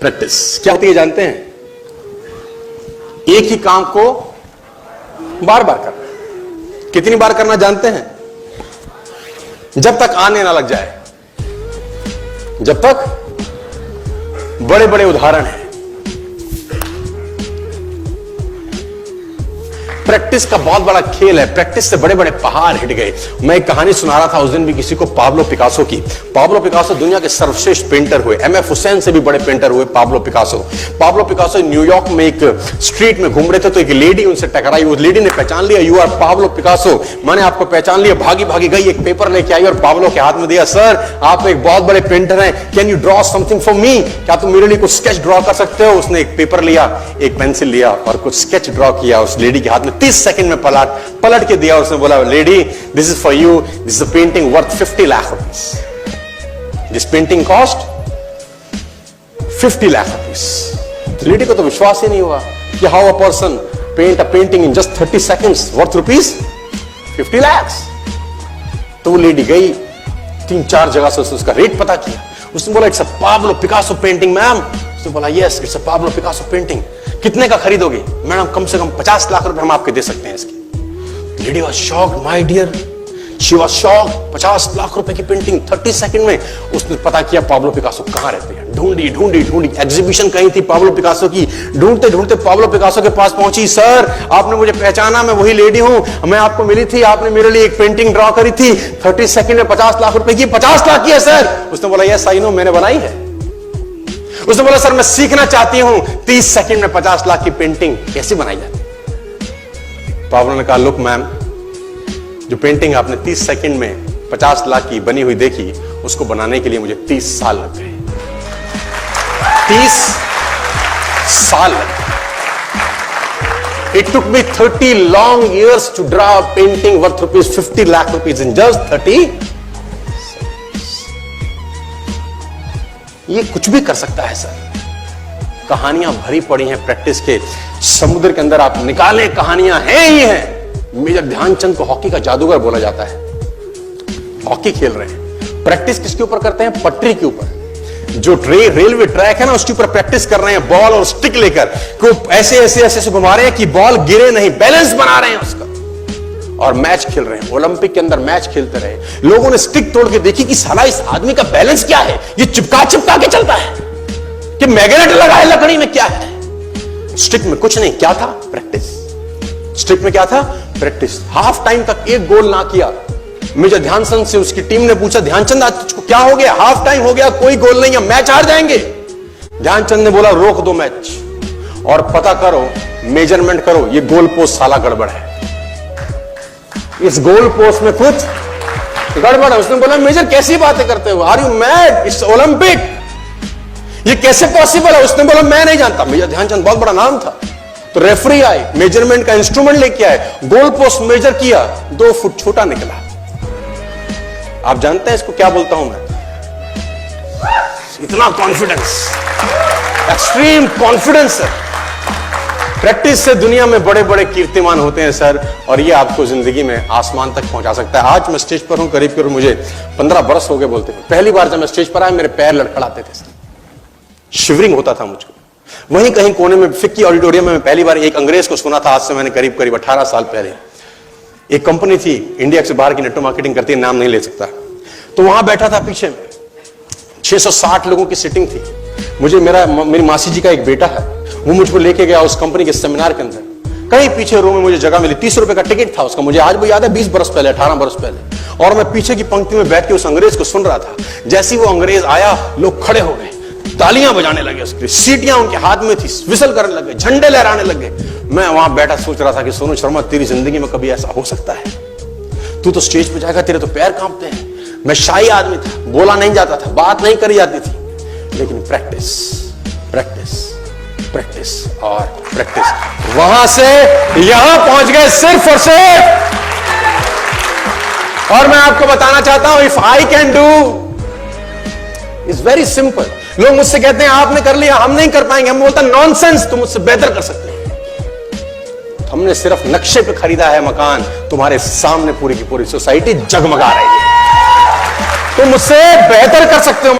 Practice क्या होती है जानते हैं? एक ही काम को बार बार करना। कितनी बार करना जानते हैं? जब तक आने ना लग जाए, जब तक बड़े बड़े उदाहरण हैं। प्रैक्टिस का बहुत बड़ा खेल है। प्रैक्टिस से बड़े बड़े पहाड़ हिट गए। मैं एक कहानी सुना रहा था उस दिन भी किसी को, पाब्लो पिकासो की। पाब्लो पिकासो दुनिया के सर्वश्रेष्ठ पेंटर हुए। एमएफ हुसैन से भी बड़े पेंटर हुए Pablo Picasso. Pablo Picasso New York में एक स्ट्रीट में घूम रहे थे तो एक लेडी उनसे टकराई। उस लेडी ने पहचान लिया, यू आर पाब्लो पिकासो, मैंने आपको पहचान लिया। भागी भागी गई, एक पेपर लेके आई और पाब्लो के हाथ में दिया। सर आप एक बहुत बड़े पेंटर हैं, can you draw something for me? क्या तुम मेरे लिए कुछ स्केच ड्रॉ कर सकते हो? उसने एक पेपर लिया, एक पेंसिल लिया और कुछ स्केच ड्रॉ किया उस लेडी के हाथ में। 30 सेकंड में पलट के दिया। उसने बोला, lady this is for you, this is a painting worth 50 lakh rupees. This painting cost 50 lakh rupees. Lady को तो विश्वास ही नहीं हुआ कि how a person paint a painting in just 30 seconds worth rupees 50 lakh. तो वो लेडी गई, 3-4 जगह से उसका रेट पता किया। उसने बोला, it's a Pablo Picasso painting ma'am. उसने बोला, yes it's a Pablo Picasso painting. कितने का खरीदोगे? मैडम कम से कम 50 लाख रुपए हम आपके दे सकते हैं इसकी। Lady was shocked, my dear, she was shocked. 50 lakh रुपए की पेंटिंग 30 सेकंड में। उसने पता किया पाब्लो पिकासो कहां रहते हैं। ढूंढी ढूंढी ढूंढी, एग्जीबिशन कहीं थी पाब्लो पिकासो की। ढूंढते ढूंढते पाब्लो पिकासो के पास पहुंची। सर आपने मुझे पहचाना, मैं वही लेडी हूं, मैं आपको मिली थी, आपने मेरे लिए एक पेंटिंग ड्रॉ करी थी 30 सेकंड में 50 लाख रुपए की। 50 लाख की है सर? उसने बोला, यस आई नो, मैंने बनाई है। उसने बोला, सर मैं सीखना चाहती हूं 30 सेकंड में 50 लाख की पेंटिंग कैसे बनाई जाती है। पाब्लो ने कहा, लुक मैम, जो पेंटिंग आपने 30 सेकंड में 50 लाख की बनी हुई देखी, उसको बनाने के लिए मुझे 30 साल लग गए। 30 साल लग गए। It took me 30 long years to draw a painting worth rupees 50 lakh rupees in just 30। ये कुछ भी कर सकता है सर। कहानियां भरी पड़ी हैं प्रैक्टिस के समुद्र के अंदर। आप निकालें, कहानियां हैं ही हैं। मेजर ध्यानचंद को हॉकी का जादूगर बोला जाता है। हॉकी खेल रहे हैं, प्रैक्टिस किसके ऊपर करते हैं? पटरी के ऊपर। जो रेलवे ट्रैक है ना, उसके ऊपर प्रैक्टिस कर रहे हैं बॉल और स्टिक लेकर। को ऐसे ऐसे ऐसे घुमा रहे हैं कि बॉल गिरे नहीं, बैलेंस बना रहे हैं उसका। और मैच खेल रहे हैं। ओलंपिक के अंदर मैच खेलते रहे। लोगों ने स्टिक तोड़ के देखी कि साला इस आदमी का बैलेंस क्या है, ये चिपका चिपका के चलता है कि मैग्नेट लगा है लकड़ी में, क्या है? स्टिक में कुछ नहीं, क्या था? प्रैक्टिस। स्टिक में क्या था? प्रैक्टिस। हाफ टाइम तक एक गोल ना किया। मेजर ध्यानचंद से उसकी टीम ने पूछा, ध्यानचंद आज तुझको क्या हो गया? हाफ टाइम हो गया, कोई गोल नहीं है, मैच हार जाएंगे। ध्यानचंद ने बोला, रोक दो मैच और पता करो, मेजरमेंट करो, ये गोल पोस्ट साला गड़बड़ है, इस गोल पोस्ट में कुछ गड़बड़ है। उसने बोला, मेजर कैसी बातें करते हो? Are you mad? It's Olympic, ये कैसे पॉसिबल है? उसने बोला, मैं नहीं जानता। मेजर ध्यानचंद बहुत बड़ा नाम था। तो रेफरी आए, मेजरमेंट का इंस्ट्रूमेंट लेके आए, गोल पोस्ट मेजर किया, 2 फुट छोटा निकला। आप जानते हैं इसको क्या बोलता हूं मैं? इतना कॉन्फिडेंस, एक्सट्रीम कॉन्फिडेंस है। प्रैक्टिस से दुनिया में बड़े बड़े कीर्तिमान होते हैं सर, और ये आपको जिंदगी में आसमान तक पहुंचा सकता है। आज मैं स्टेज पर हूं, करीब करीब मुझे 15 बरस हो गए बोलते हैं। पहली बार जब मैं स्टेज पर आया, मेरे पैर लड़खड़ाते थे सर, शिवरिंग होता था मुझको। वहीं कहीं कोने में फिक्की ऑडिटोरियम में मैं पहली बार एक अंग्रेज को सुना था। आज से मैंने करीब करीब 18 साल पहले। एक कंपनी थी इंडिया से बाहर की, नेटवर्क मार्केटिंग करती है, नाम नहीं ले सकता। तो वहां बैठा था, पीछे में 660 लोगों की सिटिंग थी। मुझे मेरी मासी जी का एक बेटा है, वो मुझको लेके गया उस कंपनी के सेमिनार के अंदर। कहीं पीछे रूम में मुझे जगह मिली, 30 रुपए का टिकट था उसका। मुझे आज भी याद है, 20 बरस पहले, 18 बरस पहले। और मैं पीछे की पंक्ति में बैठ के उस अंग्रेज को सुन रहा था। जैसे ही वो अंग्रेज आया, लोग खड़े हो गए, तालियां बजाने लगे, उसकी सीटियां उनके हाथ में थी, विसल करने लगे, झंडे लहराने लगे। मैं वहां बैठा सोच रहा था कि सोनू शर्मा, तेरी जिंदगी में कभी ऐसा हो सकता है? तू तो स्टेज पे जाएगा, तेरे तो पैर कांपते हैं। मैं शाही आदमी था, बोला नहीं जाता था, बात नहीं करी जाती थी, लेकिन प्रैक्टिस प्रैक्टिस प्रैक्टिस और प्रैक्टिस, वहां से यहां पहुंच गए सिर्फ और सिर्फ। और मैं आपको बताना चाहता हूं, if I can do, it's very simple. लोग मुझसे कहते हैं आपने कर लिया, हम नहीं कर पाएंगे। हम बोलता नॉनसेंस, तुम मुझसे बेहतर कर सकते हैं। हमने सिर्फ नक्शे पे खरीदा है मकान, तुम्हारे सामने पूरी की पूरी सोसाइटी जगमगा रही है। तुम मुझसे बेहतर कर सकते हो।